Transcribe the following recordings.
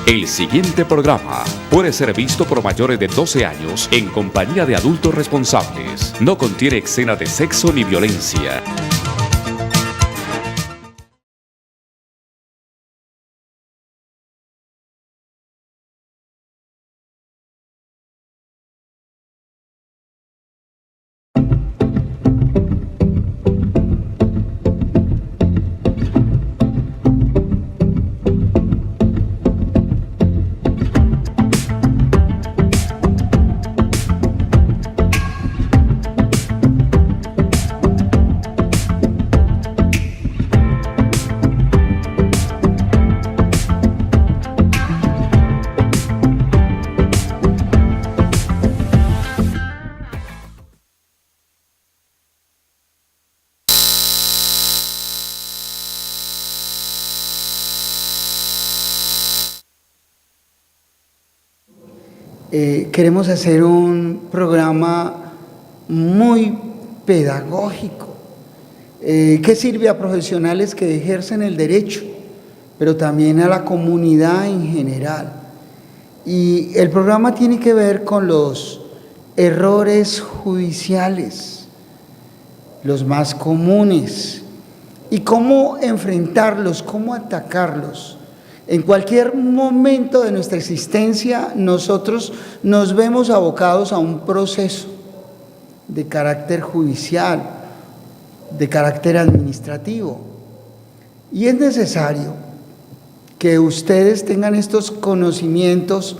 El siguiente programa puede ser visto por mayores de 12 años en compañía de adultos responsables. No contiene escenas de sexo ni violencia. Queremos hacer un programa muy pedagógico que sirve a profesionales que ejercen el derecho, pero también a la comunidad en general. Y el programa tiene que ver con los errores judiciales, los más comunes, y cómo enfrentarlos, cómo atacarlos. En cualquier momento de nuestra existencia, nosotros nos vemos abocados a un proceso de carácter judicial, de carácter administrativo. Y es necesario que ustedes tengan estos conocimientos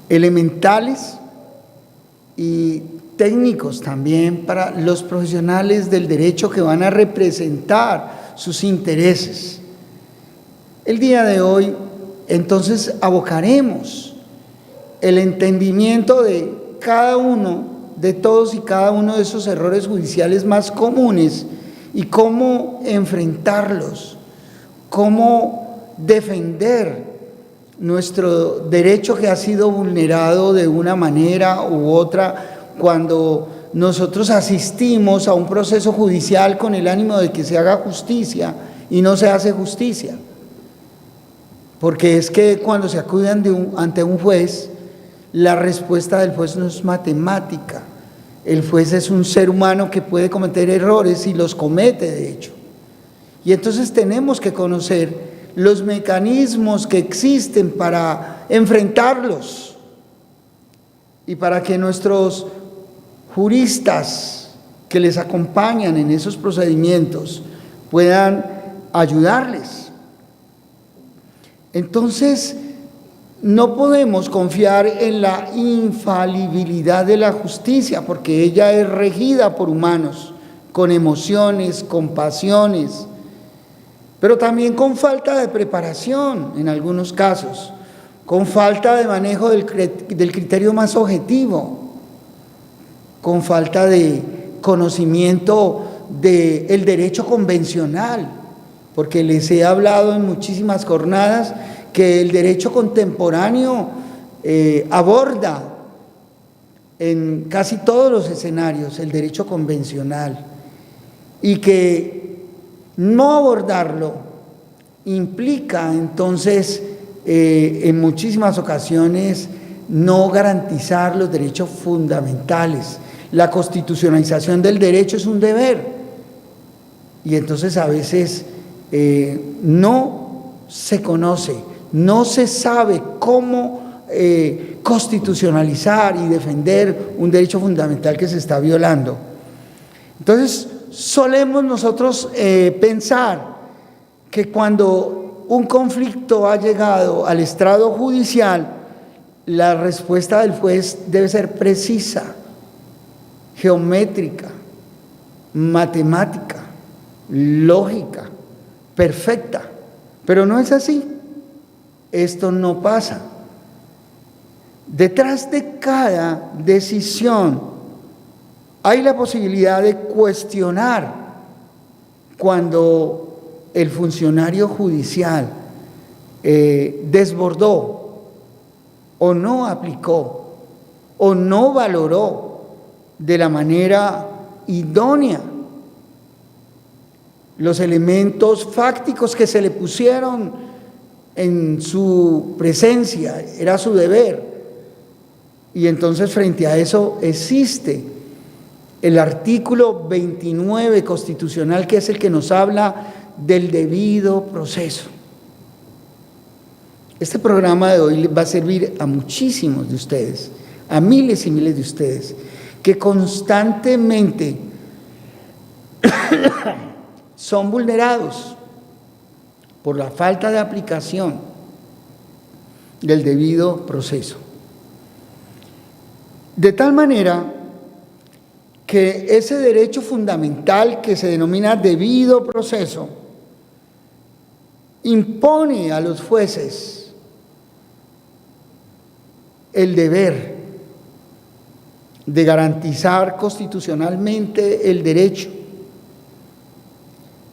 elementales y técnicos también para los profesionales del derecho que van a representar sus intereses. El día de hoy, entonces, abocaremos el entendimiento de cada uno, de todos y cada uno de esos errores judiciales más comunes y cómo enfrentarlos, cómo defender nuestro derecho que ha sido vulnerado de una manera u otra cuando nosotros asistimos a un proceso judicial con el ánimo de que se haga justicia y no se hace justicia. Porque es que cuando se acude ante un juez, la respuesta del juez no es matemática. El juez es un ser humano que puede cometer errores y los comete, de hecho. Y entonces tenemos que conocer los mecanismos que existen para enfrentarlos y para que nuestros juristas que les acompañan en esos procedimientos puedan ayudarles. Entonces, no podemos confiar en la infalibilidad de la justicia, porque ella es regida por humanos, con emociones, con pasiones, pero también con falta de preparación en algunos casos, con falta de manejo del criterio más objetivo, con falta de conocimiento del derecho convencional. Porque les he hablado en muchísimas jornadas que el derecho contemporáneo aborda en casi todos los escenarios el derecho convencional y que no abordarlo implica entonces en muchísimas ocasiones no garantizar los derechos fundamentales. La constitucionalización del derecho es un deber y entonces a veces no se conoce, no se sabe cómo constitucionalizar y defender un derecho fundamental que se está violando. Entonces, solemos nosotros pensar que cuando un conflicto ha llegado al estrado judicial, la respuesta del juez debe ser precisa, geométrica, matemática, lógica, perfecta, pero no es así. Esto no pasa. Detrás de cada decisión hay la posibilidad de cuestionar cuando el funcionario judicial desbordó o no aplicó o no valoró de la manera idónea los elementos fácticos que se le pusieron en su presencia, era su deber. Y entonces frente a eso existe el artículo 29 constitucional, que es el que nos habla del debido proceso. Este programa de hoy va a servir a muchísimos de ustedes, a miles y miles de ustedes, que constantemente son vulnerados por la falta de aplicación del debido proceso. De tal manera que ese derecho fundamental que se denomina debido proceso impone a los jueces el deber de garantizar constitucionalmente el derecho,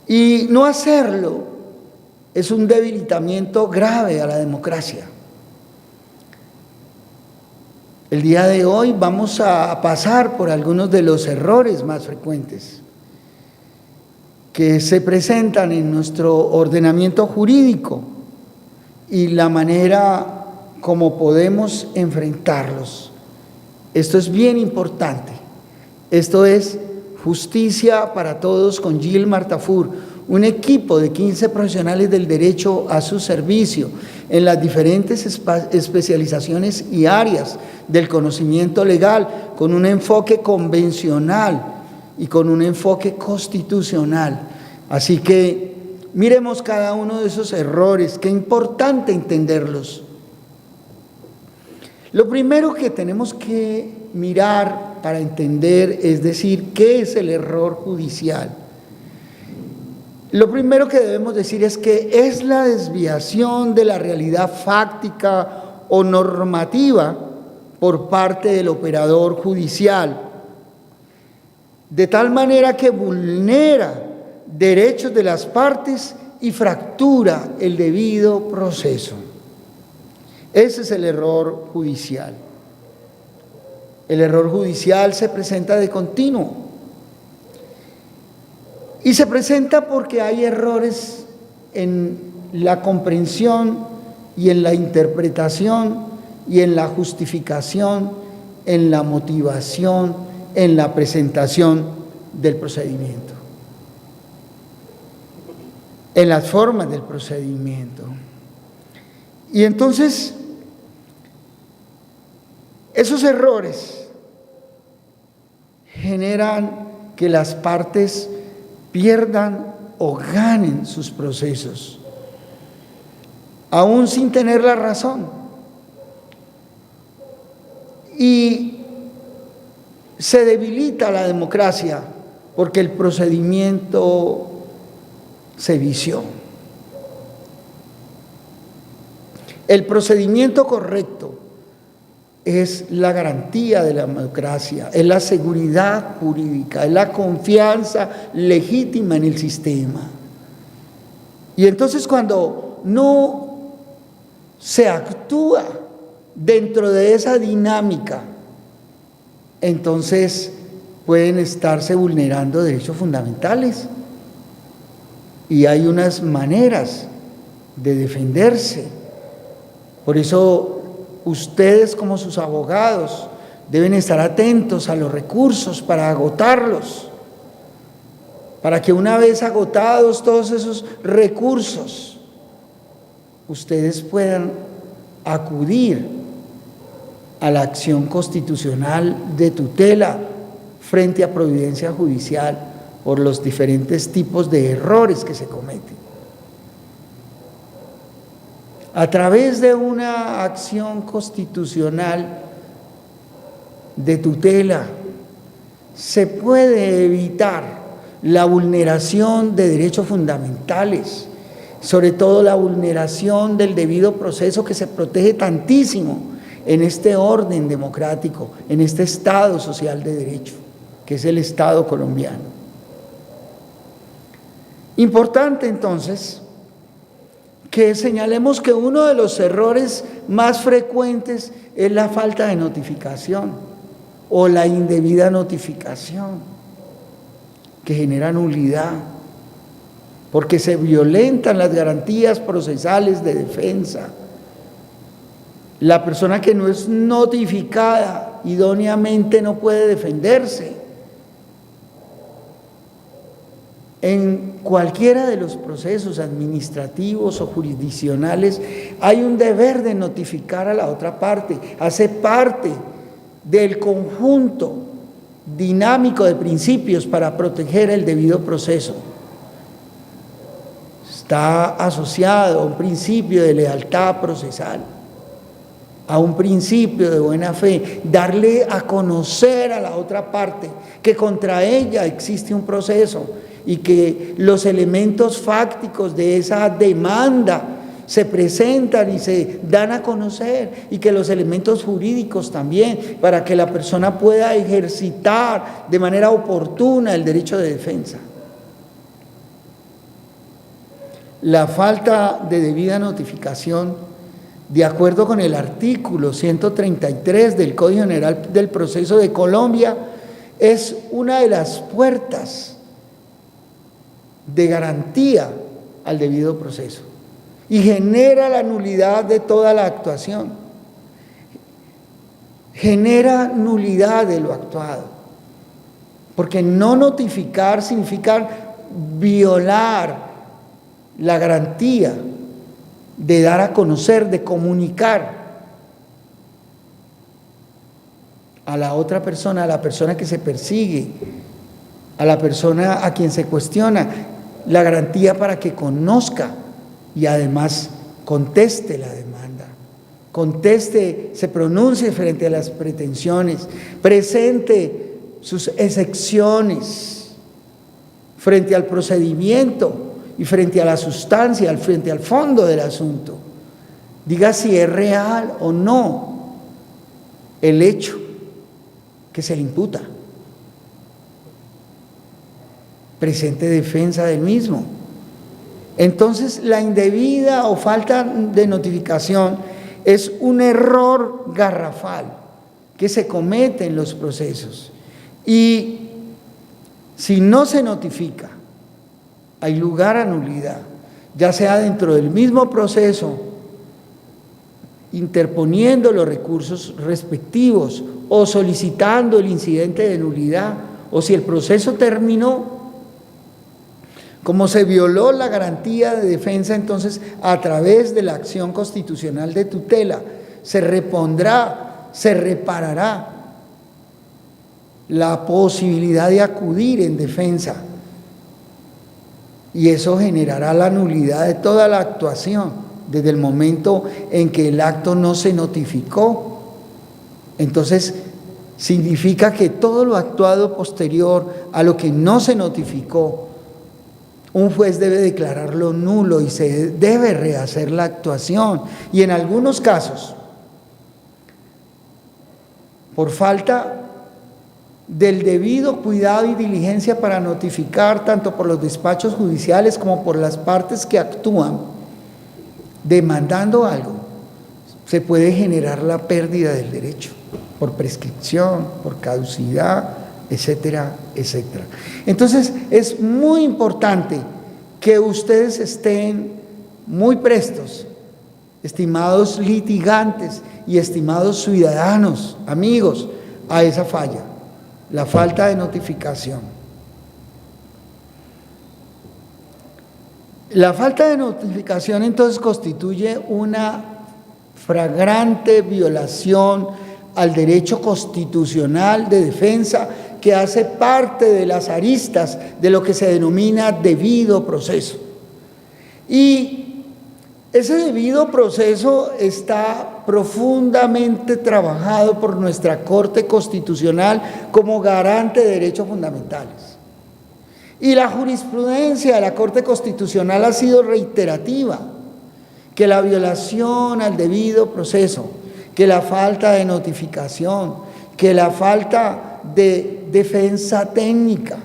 y no hacerlo es un debilitamiento grave a la democracia. El día de hoy vamos a pasar por algunos de los errores más frecuentes que se presentan en nuestro ordenamiento jurídico y la manera como podemos enfrentarlos. Esto es bien importante. Esto es Justicia para Todos con Gilmar Tafur, un equipo de 15 profesionales del derecho a su servicio en las diferentes especializaciones y áreas del conocimiento legal, con un enfoque convencional y con un enfoque constitucional. Así que miremos cada uno de esos errores, qué importante entenderlos. Lo primero que tenemos que mirar para entender es decir, ¿qué es el error judicial? Lo primero que debemos decir es que es la desviación de la realidad fáctica o normativa por parte del operador judicial, de tal manera que vulnera derechos de las partes y fractura el debido proceso. Ese es el error judicial. El error judicial se presenta de continuo y se presenta porque hay errores en la comprensión y en la interpretación y en la justificación, en la motivación, en la presentación del procedimiento, en las formas del procedimiento. Y entonces, esos errores generan que las partes pierdan o ganen sus procesos, aún sin tener la razón. Y se debilita la democracia porque el procedimiento se vició. El procedimiento correcto es la garantía de la democracia, es la seguridad jurídica, es la confianza legítima en el sistema. Y entonces cuando no se actúa dentro de esa dinámica, entonces pueden estarse vulnerando derechos fundamentales. Y hay unas maneras de defenderse. Por eso ustedes, como sus abogados, deben estar atentos a los recursos para agotarlos, para que una vez agotados todos esos recursos, ustedes puedan acudir a la acción constitucional de tutela frente a providencia judicial por los diferentes tipos de errores que se cometen. A través de una acción constitucional de tutela se puede evitar la vulneración de derechos fundamentales, sobre todo la vulneración del debido proceso que se protege tantísimo en este orden democrático, en este Estado social de derecho, que es el Estado colombiano. Importante entonces que señalemos que uno de los errores más frecuentes es la falta de notificación o la indebida notificación, que genera nulidad. porque se violentan las garantías procesales de defensa. La persona que no es notificada idóneamente no puede defenderse. En cualquiera de los procesos administrativos o jurisdiccionales hay un deber de notificar a la otra parte, hace parte del conjunto dinámico de principios para proteger el debido proceso. Está asociado a un principio de lealtad procesal, a un principio de buena fe, darle a conocer a la otra parte que contra ella existe un proceso y que los elementos fácticos de esa demanda se presentan y se dan a conocer, y que los elementos jurídicos también, para que la persona pueda ejercitar de manera oportuna el derecho de defensa. La falta de debida notificación, de acuerdo con el artículo 133 del Código General del Proceso de Colombia, es una de las puertas de garantía al debido proceso y genera la nulidad de toda la actuación, genera nulidad de lo actuado, porque no notificar significa violar la garantía de dar a conocer, de comunicar a la otra persona, a la persona que se persigue, a la persona a quien se cuestiona, la garantía para que conozca y además conteste la demanda, conteste, se pronuncie frente a las pretensiones, presente sus excepciones frente al procedimiento y frente a la sustancia, frente al fondo del asunto. Diga si es real o no el hecho que se le imputa. Presente defensa del mismo. Entonces, la indebida o falta de notificación es un error garrafal que se comete en los procesos. Y si no se notifica, hay lugar a nulidad, ya sea dentro del mismo proceso, interponiendo los recursos respectivos o solicitando el incidente de nulidad, o si el proceso terminó. Como se violó la garantía de defensa, entonces a través de la acción constitucional de tutela se repondrá, se reparará la posibilidad de acudir en defensa, y eso generará la nulidad de toda la actuación desde el momento en que el acto no se notificó. Entonces significa que todo lo actuado posterior a lo que no se notificó, un juez debe declararlo nulo y se debe rehacer la actuación. Y en algunos casos, por falta del debido cuidado y diligencia para notificar, tanto por los despachos judiciales como por las partes que actúan demandando algo, se puede generar la pérdida del derecho por prescripción, por caducidad, etcétera, etcétera. Entonces, es muy importante que ustedes estén muy prestos, estimados litigantes y estimados ciudadanos, amigos, a esa falla, la falta de notificación. La falta de notificación entonces constituye una flagrante violación al derecho constitucional de defensa, que hace parte de las aristas de lo que se denomina debido proceso. Y ese debido proceso está profundamente trabajado por nuestra Corte Constitucional como garante de derechos fundamentales. Y la jurisprudencia de la Corte Constitucional ha sido reiterativa, que la violación al debido proceso, que la falta de notificación, que la falta de defensa técnica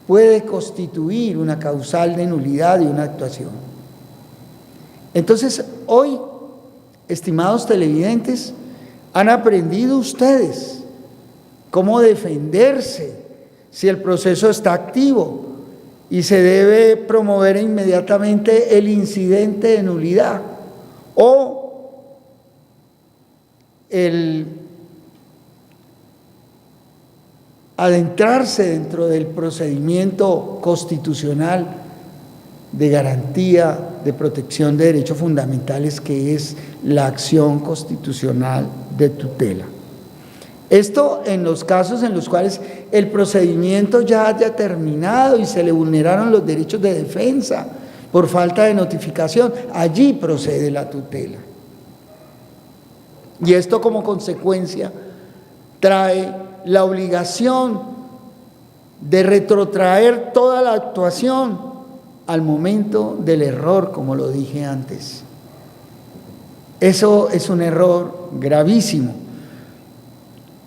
puede constituir una causal de nulidad de una actuación. Entonces, hoy, estimados televidentes, han aprendido ustedes cómo defenderse si el proceso está activo y se debe promover inmediatamente el incidente de nulidad o el adentrarse dentro del procedimiento constitucional de garantía de protección de derechos fundamentales, que es la acción constitucional de tutela. Esto en los casos en los cuales el procedimiento ya haya terminado y se le vulneraron los derechos de defensa por falta de notificación, allí procede la tutela. Y esto como consecuencia trae la obligación de retrotraer toda la actuación al momento del error, como lo dije antes. Eso es un error gravísimo.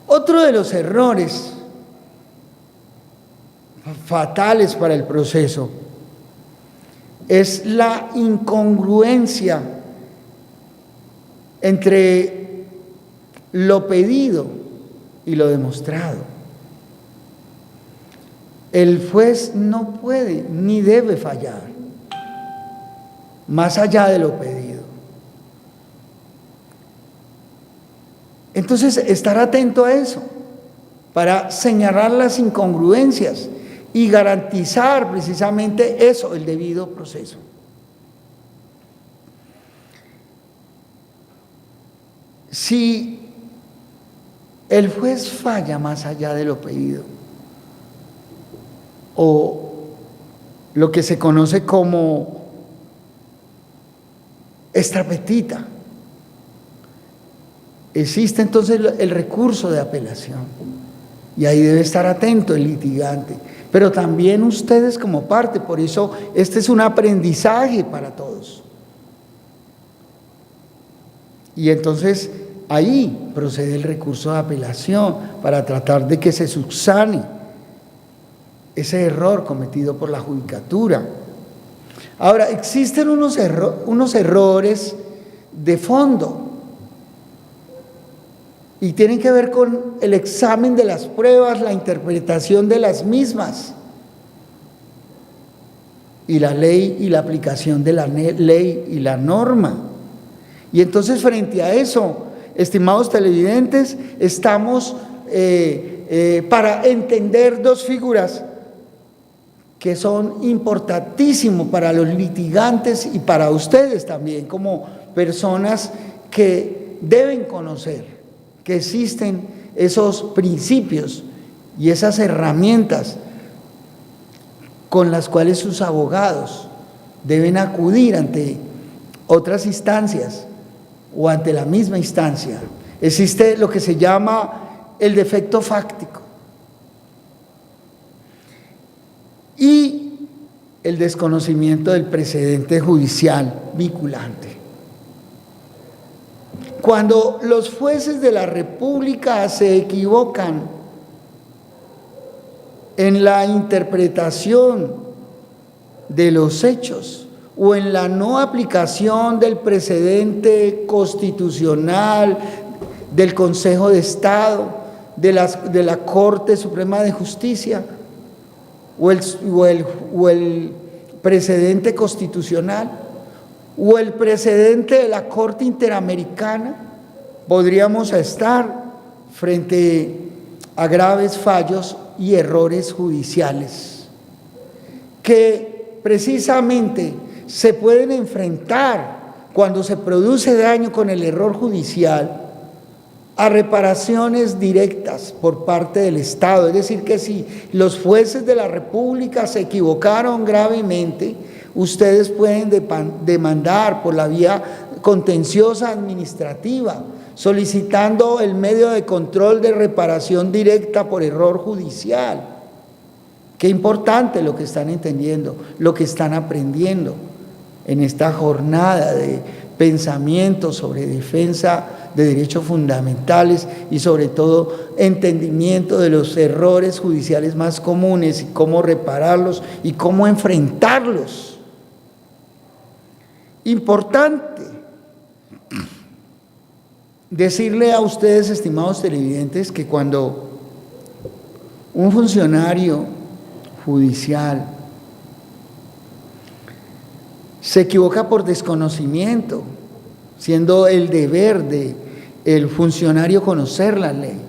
Otro de los errores fatales para el proceso es la incongruencia entre lo pedido y lo demostrado. El juez no puede ni debe fallar más allá de lo pedido. Entonces, estar atento a eso para señalar las incongruencias y garantizar precisamente eso, el debido proceso. Si el juez falla más allá de lo pedido, o lo que se conoce como extrapetita, existe entonces el recurso de apelación, y ahí debe estar atento el litigante, pero también ustedes como parte. Por eso este es un aprendizaje para todos. Y entonces ahí procede el recurso de apelación para tratar de que se subsane ese error cometido por la judicatura. Ahora, existen unos errores de fondo y tienen que ver con el examen de las pruebas, la interpretación de las mismas y la ley y la aplicación de la ley y la norma. Y entonces, frente a eso, estimados televidentes, estamos para entender dos figuras que son importantísimos para los litigantes y para ustedes también, como personas que deben conocer que existen esos principios y esas herramientas con las cuales sus abogados deben acudir ante otras instancias o ante la misma instancia. Existe lo que se llama el defecto fáctico y el desconocimiento del precedente judicial vinculante. Cuando los jueces de la República se equivocan en la interpretación de los hechos o en la no aplicación del precedente constitucional del Consejo de Estado, de la Corte Suprema de Justicia o el precedente constitucional o el precedente de la Corte Interamericana, podríamos estar frente a graves fallos y errores judiciales que precisamente se pueden enfrentar cuando se produce daño con el error judicial a reparaciones directas por parte del Estado. Es decir, que si los jueces de la República se equivocaron gravemente, ustedes pueden demandar por la vía contenciosa administrativa, solicitando el medio de control de reparación directa por error judicial. Qué importante lo que están entendiendo, lo que están aprendiendo en esta jornada de pensamiento sobre defensa de derechos fundamentales y sobre todo entendimiento de los errores judiciales más comunes y cómo repararlos y cómo enfrentarlos. Importante decirle a ustedes, estimados televidentes, que cuando un funcionario judicial se equivoca por desconocimiento, siendo el deber del funcionario conocer la ley,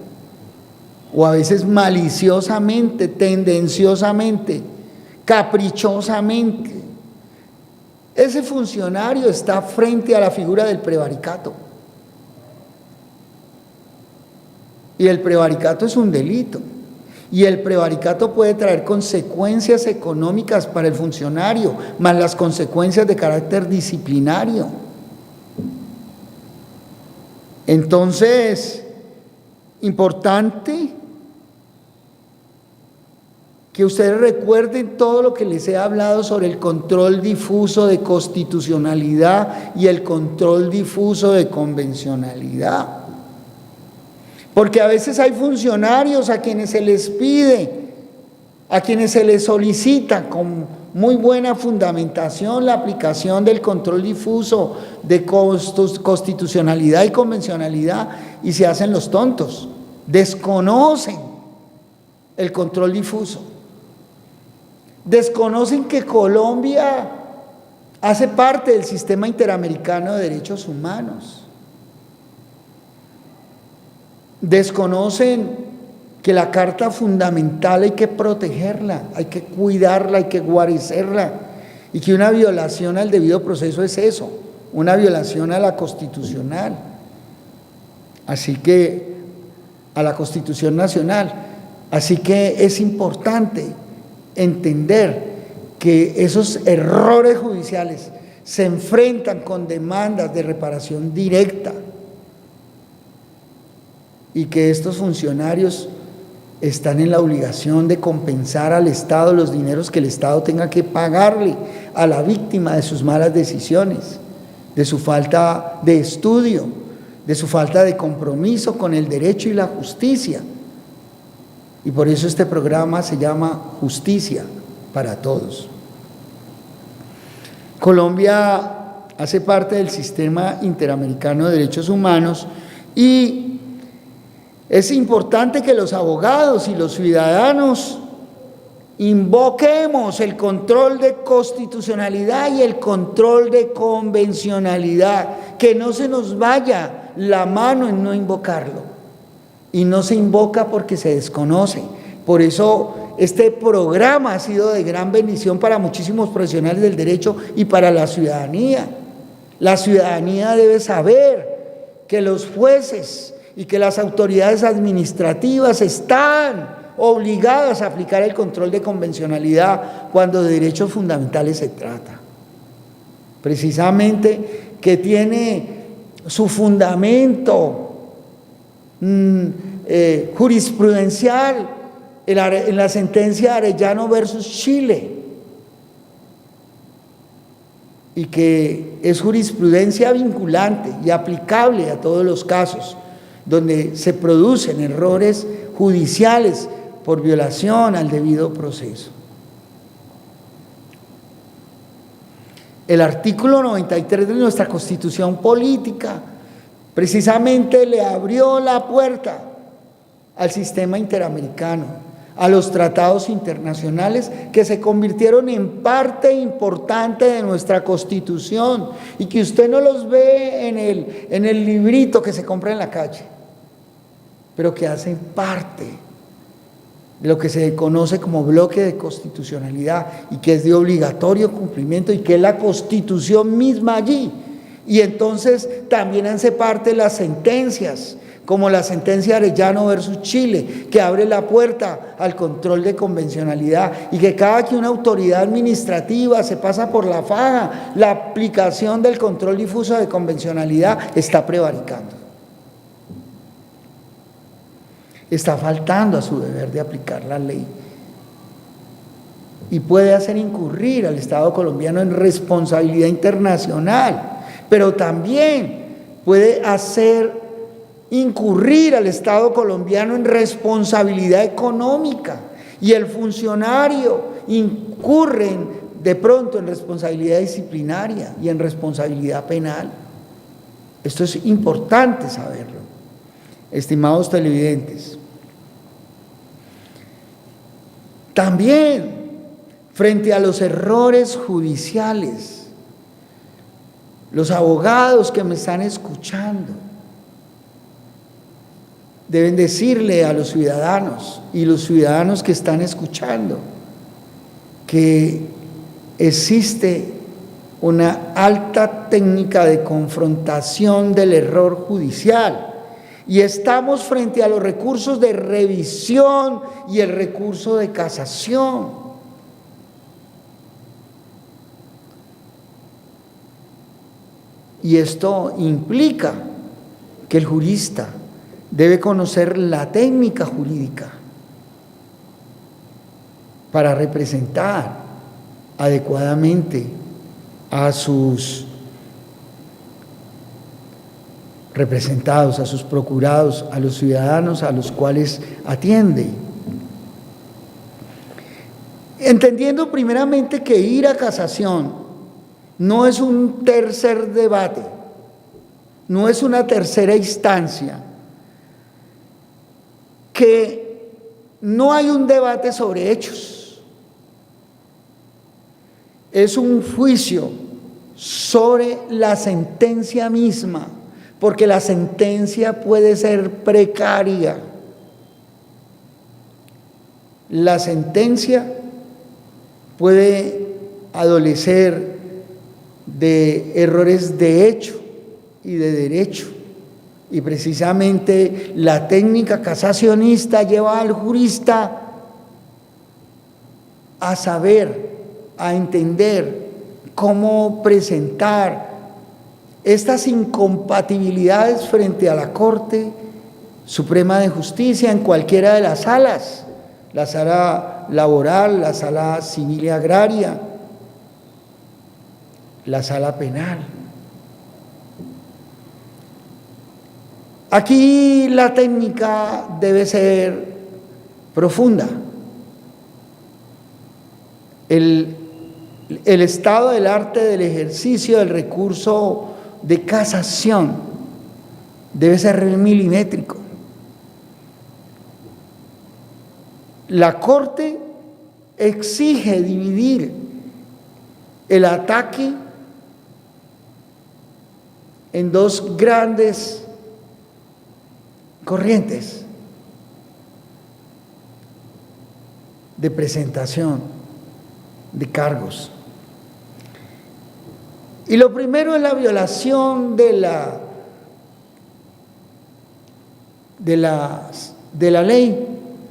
o a veces maliciosamente, tendenciosamente, caprichosamente. Ese funcionario está frente a la figura del prevaricato. Y el prevaricato es un delito. Y el prevaricato puede traer consecuencias económicas para el funcionario, más las consecuencias de carácter disciplinario. Entonces, importante que ustedes recuerden todo lo que les he hablado sobre el control difuso de constitucionalidad y el control difuso de convencionalidad. Porque a veces hay funcionarios a quienes se les pide, a quienes se les solicita con muy buena fundamentación la aplicación del control difuso de constitucionalidad y convencionalidad, y se hacen los tontos, desconocen el control difuso, desconocen que Colombia hace parte del sistema interamericano de derechos humanos, desconocen que la Carta Fundamental hay que protegerla, hay que cuidarla, hay que guarecerla, y que una violación al debido proceso es eso, una violación a la constitucional, así que a la Constitución Nacional. Así que es importante entender que esos errores judiciales se enfrentan con demandas de reparación directa, y que estos funcionarios están en la obligación de compensar al Estado los dineros que el Estado tenga que pagarle a la víctima de sus malas decisiones, de su falta de estudio, de su falta de compromiso con el derecho y la justicia. Y por eso este programa se llama Justicia para Todos. Colombia hace parte del Sistema Interamericano de Derechos Humanos, y es importante que los abogados y los ciudadanos invoquemos el control de constitucionalidad y el control de convencionalidad, que no se nos vaya la mano en no invocarlo, y no se invoca porque se desconoce. Por eso este programa ha sido de gran bendición para muchísimos profesionales del derecho y para la ciudadanía. La ciudadanía debe saber que los jueces y que las autoridades administrativas están obligadas a aplicar el control de convencionalidad cuando de derechos fundamentales se trata. Precisamente que tiene su fundamento jurisprudencial en la sentencia Arellano versus Chile, y que es jurisprudencia vinculante y aplicable a todos los casos donde se producen errores judiciales por violación al debido proceso. El artículo 93 de nuestra Constitución Política precisamente le abrió la puerta al sistema interamericano, a los tratados internacionales que se convirtieron en parte importante de nuestra Constitución, y que usted no los ve en el librito que se compra en la calle, pero que hacen parte de lo que se conoce como bloque de constitucionalidad, y que es de obligatorio cumplimiento, y que es la Constitución misma allí. Y entonces también hace parte las sentencias, como la sentencia Arellano versus Chile, que abre la puerta al control de convencionalidad, y que cada que una autoridad administrativa se pasa por la faja la aplicación del control difuso de convencionalidad, está prevaricando, está faltando a su deber de aplicar la ley, y puede hacer incurrir al Estado colombiano en responsabilidad internacional, pero también puede hacer incurrir al Estado colombiano en responsabilidad económica, y el funcionario incurre de pronto en responsabilidad disciplinaria y en responsabilidad penal. Esto es importante saberlo, estimados televidentes. También, frente a los errores judiciales los abogados que me están escuchando, deben decirle a los ciudadanos y los ciudadanos que están escuchando que existe una alta técnica de confrontación del error judicial y estamos frente a los recursos de revisión y el recurso de casación. Y esto implica que el jurista debe conocer la técnica jurídica para representar adecuadamente a sus representados, a sus procurados, a los ciudadanos a los cuales atiende. Entendiendo primeramente que ir a casación no es un tercer debate, no es una tercera instancia, que no hay un debate sobre hechos, es un juicio sobre la sentencia misma, porque la sentencia puede ser precaria. La sentencia puede adolecer de errores de hecho y de derecho, y precisamente la técnica casacionista lleva al jurista a saber, a entender cómo presentar estas incompatibilidades frente a la Corte Suprema de Justicia en cualquiera de las salas, la sala laboral, la sala civil y agraria, la sala penal. Aquí la técnica debe ser profunda. El estado del arte del ejercicio del recurso de casación debe ser milimétrico. La Corte exige dividir el ataque en dos grandes corrientes de presentación de cargos. Y lo primero es la violación de la ley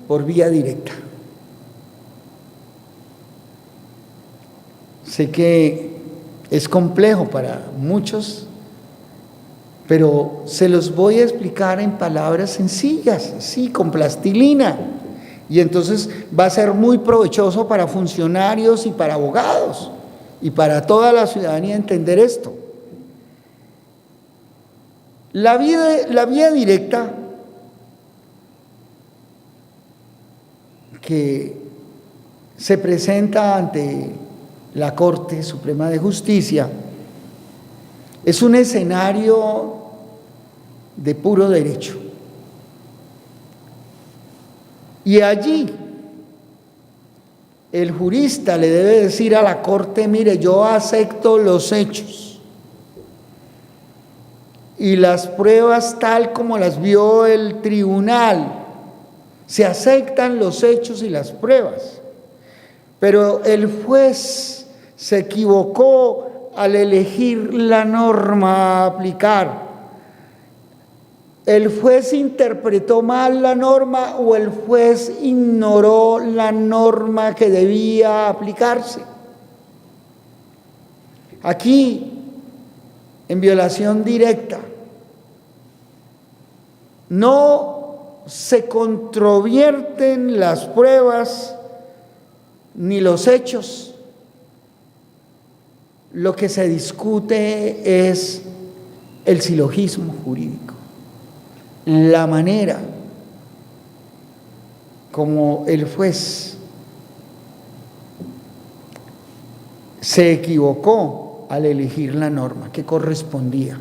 por vía directa. Sé que es complejo para muchos, pero se los voy a explicar en palabras sencillas, sí, con plastilina. Y entonces va a ser muy provechoso para funcionarios y para abogados y para toda la ciudadanía entender esto. La vía directa que se presenta ante la Corte Suprema de Justicia es un escenario de puro derecho. Y allí el jurista le debe decir a la Corte: mire, yo acepto los hechos y las pruebas tal como las vio el tribunal. Se aceptan los hechos y las pruebas, pero el juez se equivocó al elegir la norma a aplicar. ¿El juez interpretó mal la norma o el juez ignoró la norma que debía aplicarse? Aquí, en violación directa, no se controvierten las pruebas ni los hechos. Lo que se discute es el silogismo jurídico, la manera como el juez se equivocó al elegir la norma que correspondía,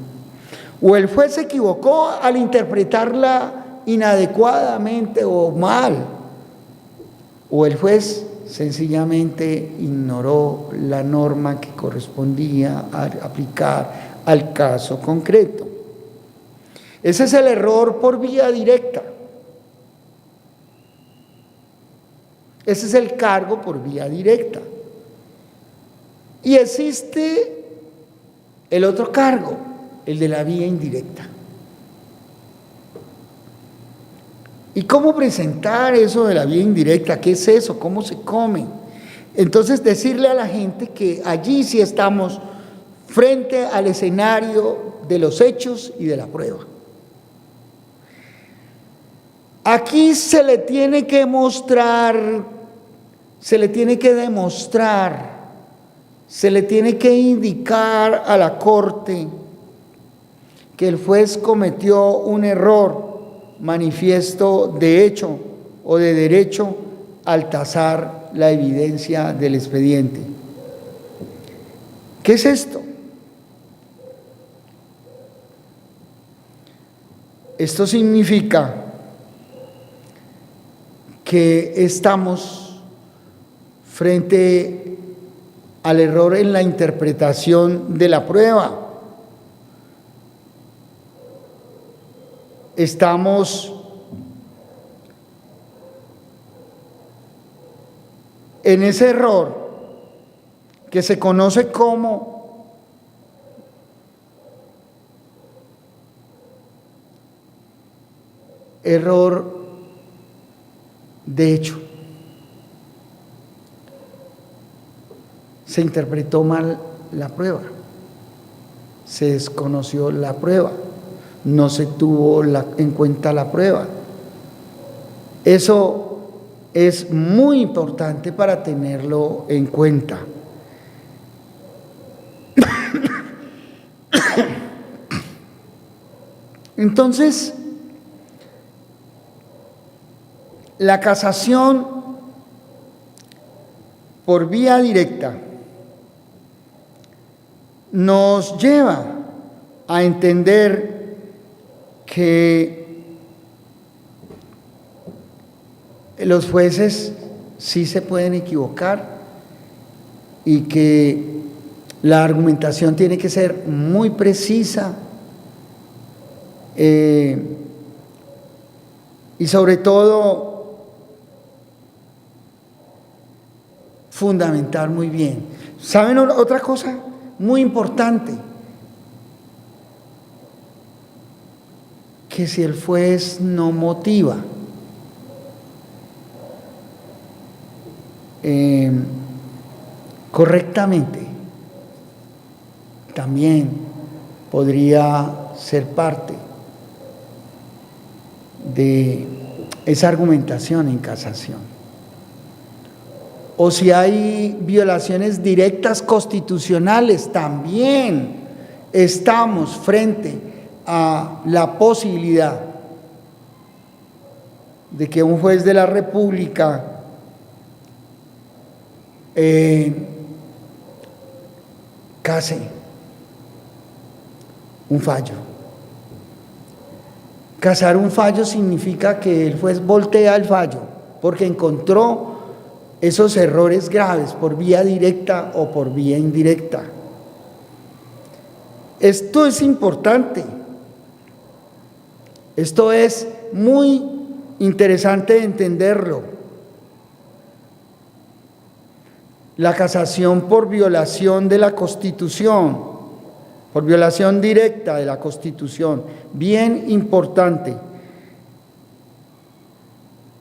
o el juez se equivocó al interpretarla inadecuadamente o mal, o el juez sencillamente ignoró la norma que correspondía a aplicar al caso concreto. Ese es el error por vía directa. Ese es el cargo por vía directa. Y existe el otro cargo, el de la vía indirecta. ¿Y cómo presentar eso de la vía indirecta? ¿Qué es eso? ¿Cómo se come? Entonces decirle a la gente que allí sí estamos frente al escenario de los hechos y de la prueba. Aquí se le tiene que mostrar, se le tiene que demostrar, se le tiene que indicar a la Corte que el juez cometió un error manifiesto de hecho o de derecho al tasar la evidencia del expediente. ¿Qué es esto? Esto significa que estamos frente al error en la interpretación de la prueba. Estamos en ese error que se conoce como error de hecho. Se interpretó mal la prueba, se desconoció la prueba, no se tuvo en cuenta la prueba. Eso es muy importante para tenerlo en cuenta. Entonces, la casación por vía directa nos lleva a entender que los jueces sí se pueden equivocar y que la argumentación tiene que ser muy precisa y sobre todo fundamentar muy bien. ¿Saben otra cosa muy importante? Que si el juez no motiva correctamente, también podría ser parte de esa argumentación en casación. O si hay violaciones directas constitucionales, también estamos frente a la posibilidad de que un juez de la República case un fallo. Casar un fallo significa que el juez voltea el fallo porque encontró esos errores graves por vía directa o por vía indirecta. Esto es importante. Esto es muy interesante entenderlo. La casación por violación de la Constitución, por violación directa de la Constitución, bien importante.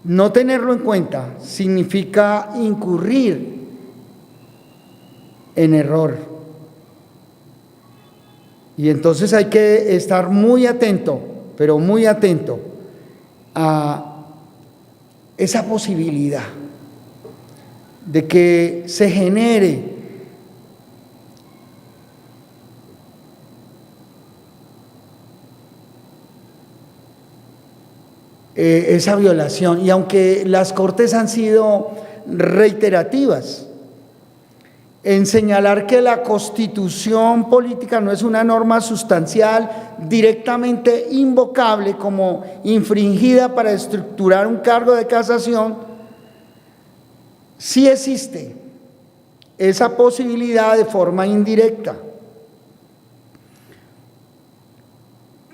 No tenerlo en cuenta significa incurrir en error. Y entonces hay que estar muy atento, pero muy atento a esa posibilidad de que se genere esa violación. Y aunque las Cortes han sido reiterativas en señalar que la Constitución política no es una norma sustancial directamente invocable como infringida para estructurar un cargo de casación, sí existe esa posibilidad de forma indirecta.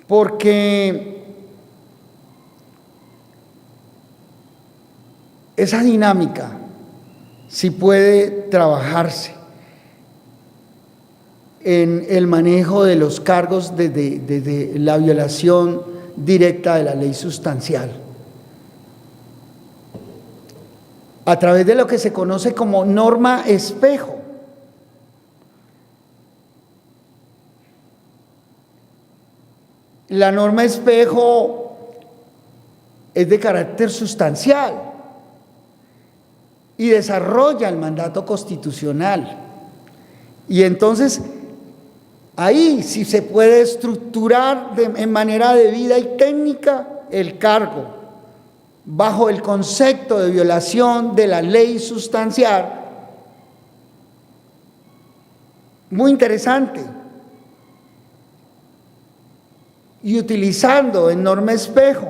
porque esa dinámica sí puede trabajarse en el manejo de los cargos desde la violación directa de la ley sustancial, a través de lo que se conoce como norma espejo. La norma espejo es de carácter sustancial y desarrolla el mandato constitucional. Y entonces, ahí sí se puede estructurar en manera debida y técnica el cargo, bajo el concepto de violación de la ley sustancial. Muy interesante. Y utilizando en norma espejo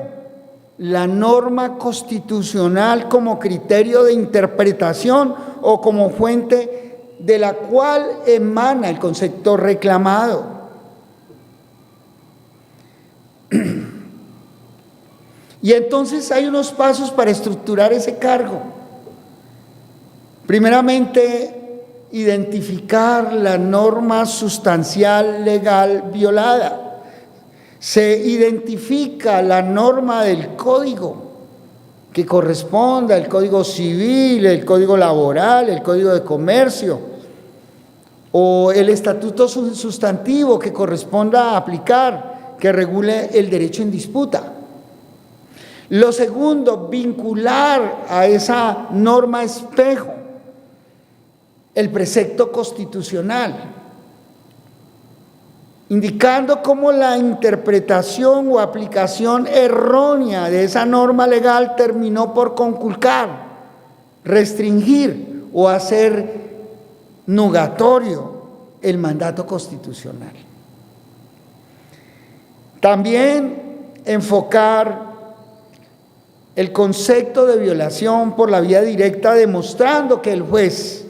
la norma constitucional como criterio de interpretación o como fuente de la cual emana el concepto reclamado. Y entonces hay unos pasos para estructurar ese cargo. Primeramente, identificar la norma sustancial legal violada. Se identifica la norma del código que corresponda, el código civil, el código laboral, el código de comercio, o el estatuto sustantivo que corresponda a aplicar, que regule el derecho en disputa. Lo segundo, vincular a esa norma espejo el precepto constitucional, indicando cómo la interpretación o aplicación errónea de esa norma legal terminó por conculcar, restringir o hacer nugatorio el mandato constitucional. También enfocar el concepto de violación por la vía directa, demostrando que el juez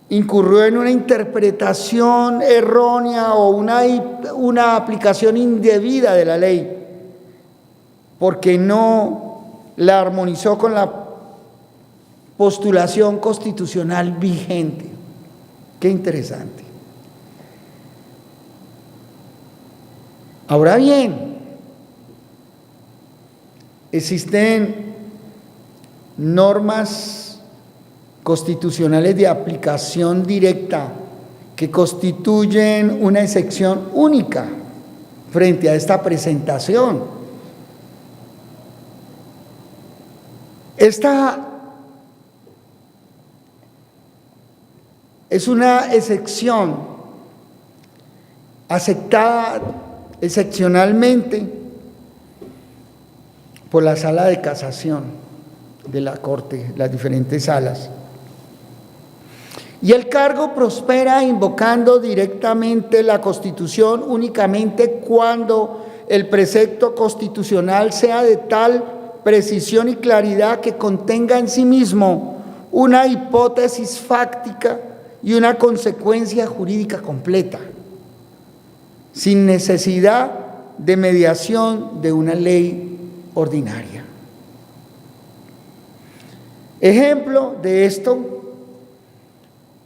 incurrió en una interpretación errónea o una aplicación indebida de la ley, porque no la armonizó con la postulación constitucional vigente. Qué interesante. Ahora bien, existen normas constitucionales de aplicación directa que constituyen una excepción única frente a esta presentación. Esta es una excepción aceptada excepcionalmente por la Sala de Casación de la Corte, las diferentes salas. Y el cargo prospera invocando directamente la Constitución únicamente cuando el precepto constitucional sea de tal precisión y claridad que contenga en sí mismo una hipótesis fáctica y una consecuencia jurídica completa, sin necesidad de mediación de una ley ordinaria. Ejemplo de esto,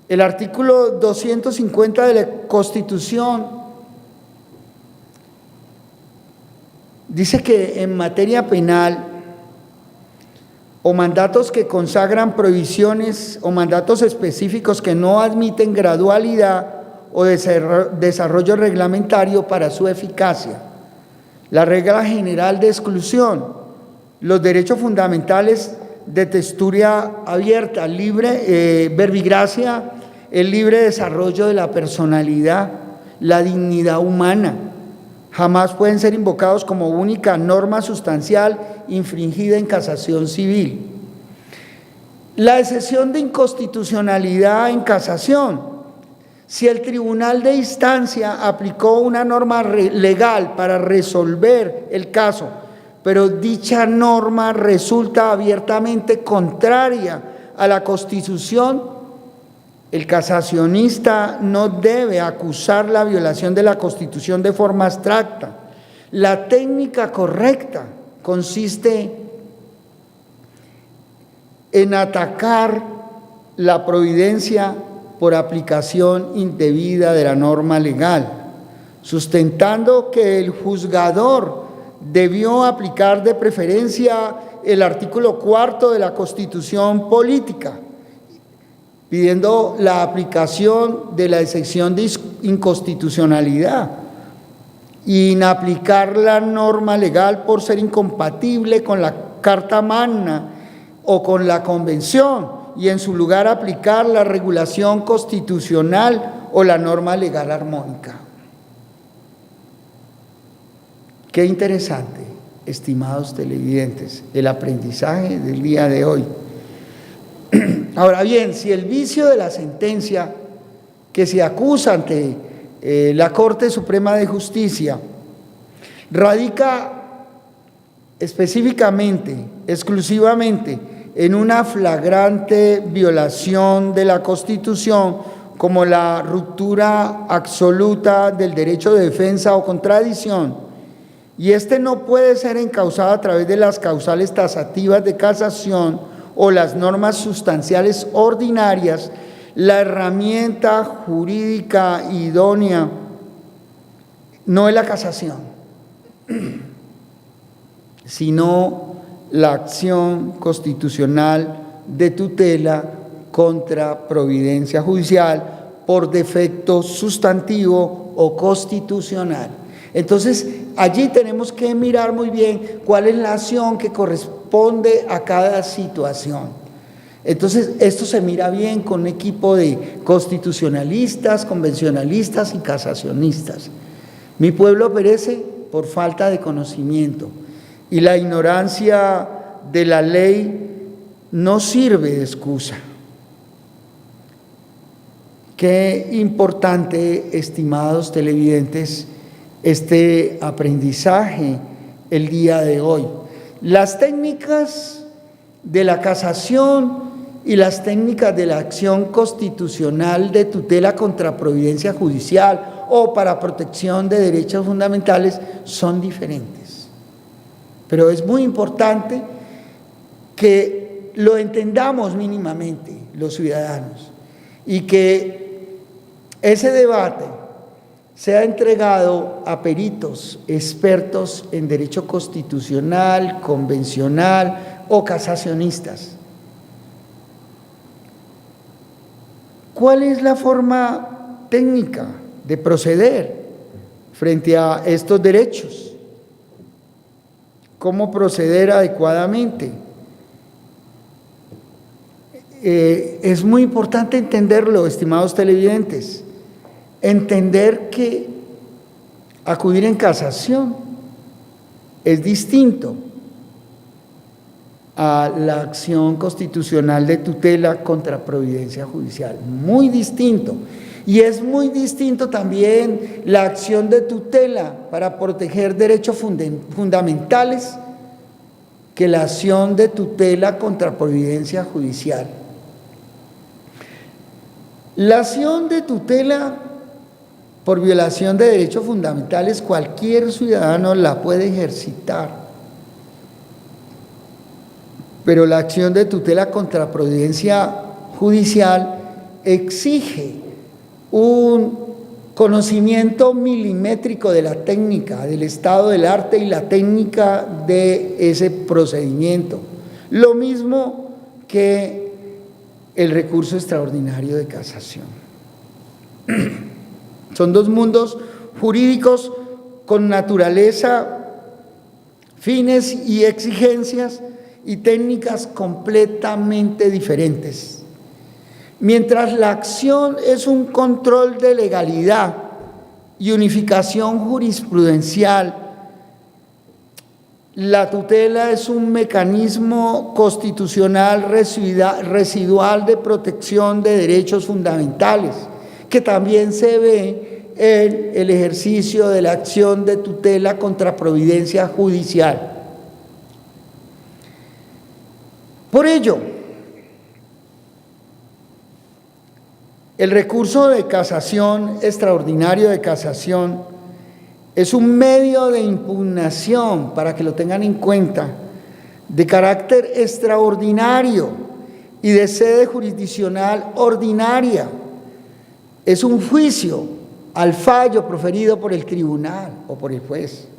el artículo 250 de la Constitución dice que en materia penal o mandatos que consagran prohibiciones o mandatos específicos que no admiten gradualidad o desarrollo reglamentario para su eficacia, la regla general de exclusión, los derechos fundamentales de textura abierta, libre, verbigracia, el libre desarrollo de la personalidad, la dignidad humana, jamás pueden ser invocados como única norma sustancial infringida en casación civil. La excepción de inconstitucionalidad en casación: si el tribunal de instancia aplicó una norma legal para resolver el caso, pero dicha norma resulta abiertamente contraria a la Constitución, el casacionista no debe acusar la violación de la Constitución de forma abstracta, La técnica correcta consiste en atacar la providencia por aplicación indebida de la norma legal, sustentando que el juzgador debió aplicar de preferencia el artículo 4 de la Constitución Política, pidiendo la aplicación de la excepción de inconstitucionalidad y inaplicar la norma legal por ser incompatible con la Carta Magna o con la Convención, y en su lugar aplicar la regulación constitucional o la norma legal armónica. Qué interesante, estimados televidentes, el aprendizaje del día de hoy. Ahora bien, si el vicio de la sentencia que se acusa ante la Corte Suprema de Justicia radica específicamente, exclusivamente, en una flagrante violación de la Constitución, como la ruptura absoluta del derecho de defensa o contradicción, y este no puede ser encausado a través de las causales tasativas de casación o las normas sustanciales ordinarias, la herramienta jurídica idónea no es la casación, sino la acción constitucional de tutela contra providencia judicial por defecto sustantivo o constitucional. Entonces, allí tenemos que mirar muy bien cuál es la acción que corresponde a cada situación. Entonces, esto se mira bien con un equipo de constitucionalistas, convencionalistas y casacionistas. Mi pueblo perece por falta de conocimiento, y la ignorancia de la ley no sirve de excusa. Qué importante, estimados televidentes, este aprendizaje el día de hoy. Las técnicas de la casación y las técnicas de la acción constitucional de tutela contra providencia judicial o para protección de derechos fundamentales son diferentes. Pero es muy importante que lo entendamos mínimamente los ciudadanos y que ese debate sea entregado a peritos expertos en derecho constitucional, convencional o casacionistas. ¿Cuál es la forma técnica de proceder frente a estos derechos? ¿Cómo proceder adecuadamente? Es muy importante entenderlo, estimados televidentes, entender que acudir en casación es distinto a la acción constitucional de tutela contra providencia judicial, muy distinto. Y es muy distinto también la acción de tutela para proteger derechos fundamentales que la acción de tutela contra providencia judicial. La acción de tutela por violación de derechos fundamentales cualquier ciudadano la puede ejercitar, pero la acción de tutela contra providencia judicial exige un conocimiento milimétrico de la técnica, del estado del arte y la técnica de ese procedimiento. Lo mismo que el recurso extraordinario de casación. Son dos mundos jurídicos con naturaleza, fines y exigencias y técnicas completamente diferentes. Mientras la acción es un control de legalidad y unificación jurisprudencial, la tutela es un mecanismo constitucional residual de protección de derechos fundamentales, que también se ve en el ejercicio de la acción de tutela contra providencia judicial. Por ello, el recurso de casación extraordinario de casación Es un medio de impugnación, para que lo tengan en cuenta, de carácter extraordinario y de sede jurisdiccional ordinaria. Es un juicio al fallo proferido por el tribunal o por el juez.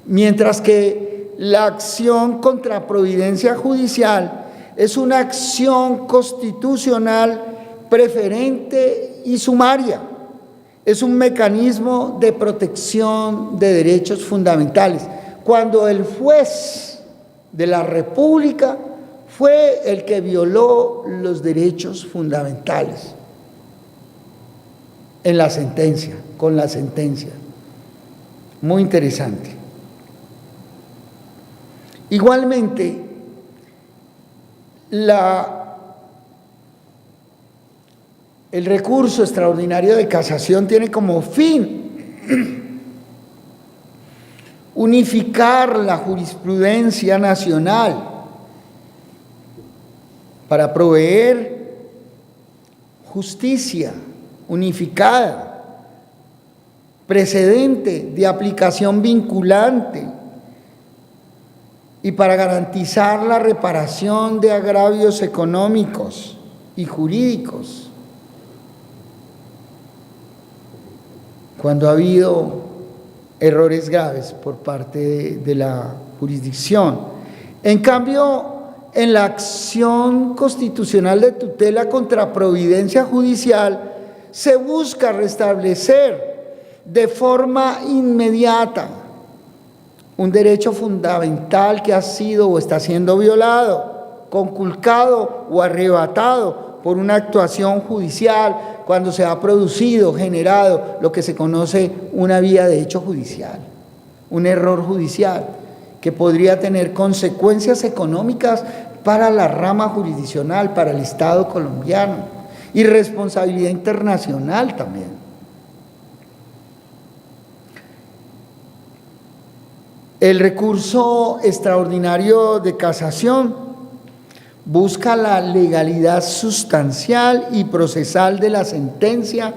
Mientras que la acción contra providencia judicial es una acción constitucional preferente y sumaria. Es un mecanismo de protección de derechos fundamentales. Cuando el juez de la República fue el que violó los derechos fundamentales en la sentencia, con la sentencia. Muy interesante. Igualmente, el recurso extraordinario de casación tiene como fin unificar la jurisprudencia nacional para proveer justicia unificada, precedente de aplicación vinculante y para garantizar la reparación de agravios económicos y jurídicos cuando ha habido errores graves por parte de la jurisdicción. En cambio, en la acción constitucional de tutela contra providencia judicial se busca restablecer de forma inmediata un derecho fundamental que ha sido o está siendo violado, conculcado o arrebatado por una actuación judicial cuando se ha producido, generado lo que se conoce una vía de hecho judicial, un error judicial que podría tener consecuencias económicas para la rama jurisdiccional, para el Estado colombiano y responsabilidad internacional también. El recurso extraordinario de casación busca la legalidad sustancial y procesal de la sentencia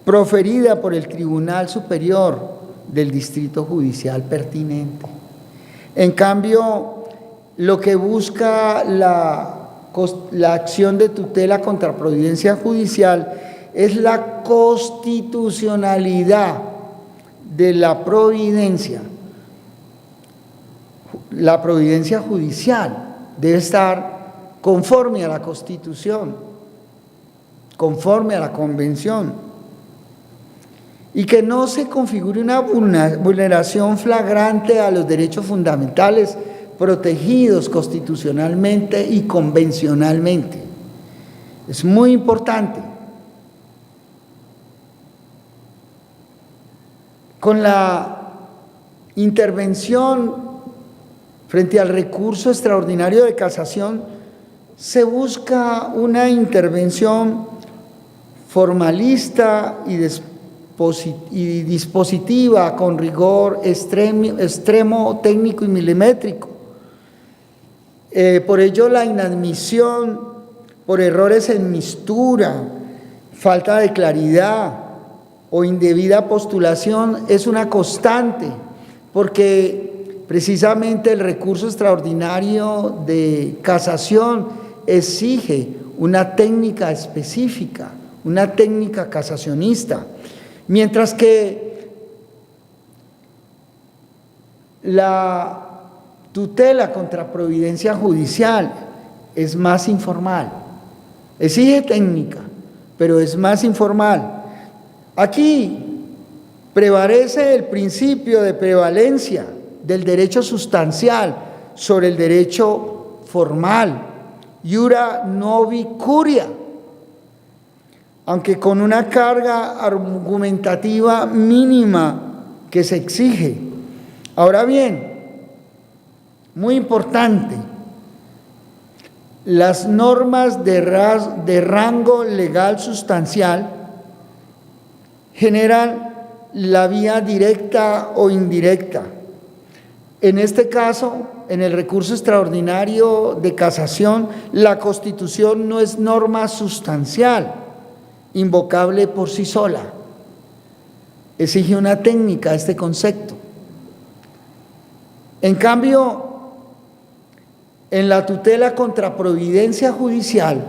proferida por el Tribunal Superior del Distrito Judicial pertinente. En cambio, lo que busca la acción de tutela contra providencia judicial es la constitucionalidad de la providencia. La providencia judicial debe estar conforme a la Constitución, conforme a la Convención, y que no se configure una vulneración flagrante a los derechos fundamentales protegidos constitucionalmente y convencionalmente. Es muy importante. Con la intervención frente al recurso extraordinario de casación, se busca una intervención formalista y dispositiva con rigor extremo, técnico y milimétrico. Por ello, la inadmisión por errores en mistura, falta de claridad o indebida postulación es una constante, porque precisamente el recurso extraordinario de casación exige una técnica específica, una técnica casacionista, mientras que la tutela contra providencia judicial es más informal, exige técnica, pero es más informal. Aquí prevalece el principio de prevalencia del derecho sustancial sobre el derecho formal, iura novi curia, aunque con una carga argumentativa mínima que se exige. Ahora bien, muy importante, las normas de rango legal sustancial generan la vía directa o indirecta. En este caso, en el recurso extraordinario de casación, la Constitución no es norma sustancial, invocable por sí sola. exige una técnica este concepto. En cambio, en la tutela contra providencia judicial,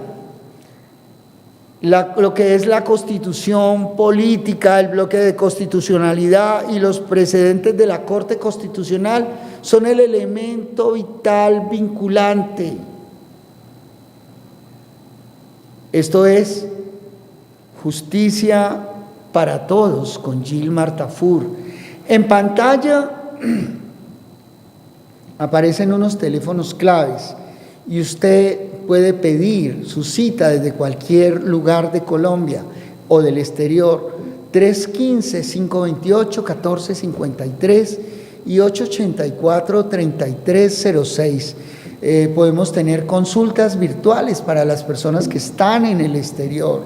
lo que es la constitución política, el bloque de constitucionalidad y los precedentes de la Corte Constitucional son el elemento vital vinculante. Esto es justicia para todos con Gilmar Tafur. En pantalla aparecen unos teléfonos claves y usted puede pedir su cita desde cualquier lugar de Colombia o del exterior, 315-528-1453 y 884-3306. Podemos tener consultas virtuales para las personas que están en el exterior,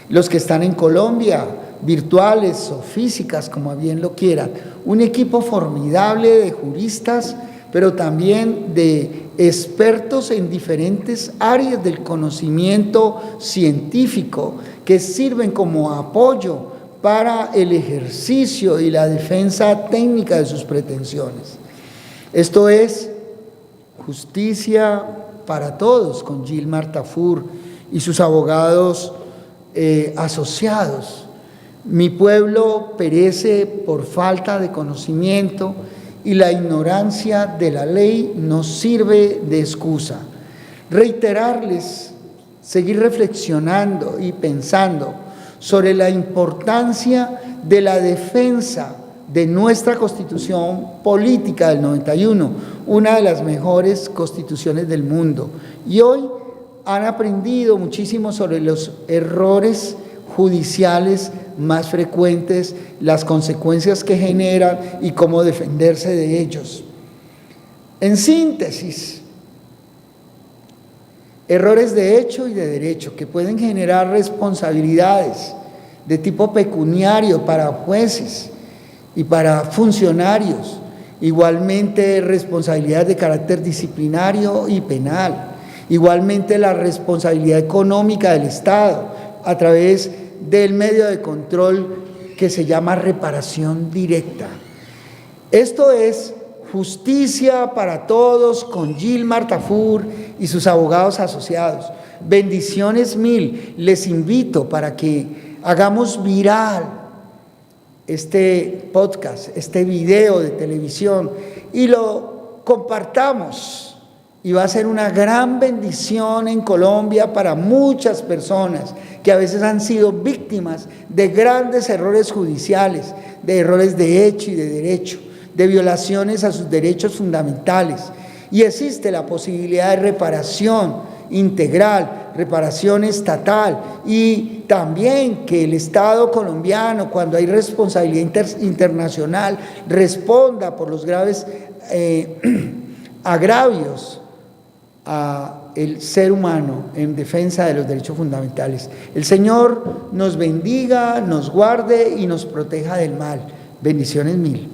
los que están en Colombia, virtuales o físicas, como bien lo quieran. Un equipo formidable de juristas, pero también de expertos en diferentes áreas del conocimiento científico que sirven como apoyo para el ejercicio y la defensa técnica de sus pretensiones. Esto es justicia para todos con Gilmar Tafur y sus abogados asociados. Mi pueblo perece por falta de conocimiento y la ignorancia de la ley nos sirve de excusa. Reiterarles, seguir reflexionando y pensando sobre la importancia de la defensa de nuestra Constitución Política del 91, una de las mejores constituciones del mundo. Y hoy han aprendido muchísimo sobre los errores judiciales más frecuentes, las consecuencias que generan y cómo defenderse de ellos. En síntesis, errores de hecho y de derecho que pueden generar responsabilidades de tipo pecuniario para jueces y para funcionarios, igualmente responsabilidades de carácter disciplinario y penal, igualmente la responsabilidad económica del Estado a través del medio de control que se llama reparación directa. Esto es justicia para todos con Gilmar Tafur y sus abogados asociados. Bendiciones mil. Les invito para que hagamos viral este podcast, este video de televisión y lo compartamos. Y va a ser una gran bendición en Colombia para muchas personas que a veces han sido víctimas de grandes errores judiciales, de errores de hecho y de derecho, de violaciones a sus derechos fundamentales. Y existe la posibilidad de reparación integral, reparación estatal y también que el Estado colombiano, cuando hay responsabilidad internacional, responda por los graves agravios a el ser humano en defensa de los derechos fundamentales. El Señor nos bendiga, nos guarde y nos proteja del mal. Bendiciones mil.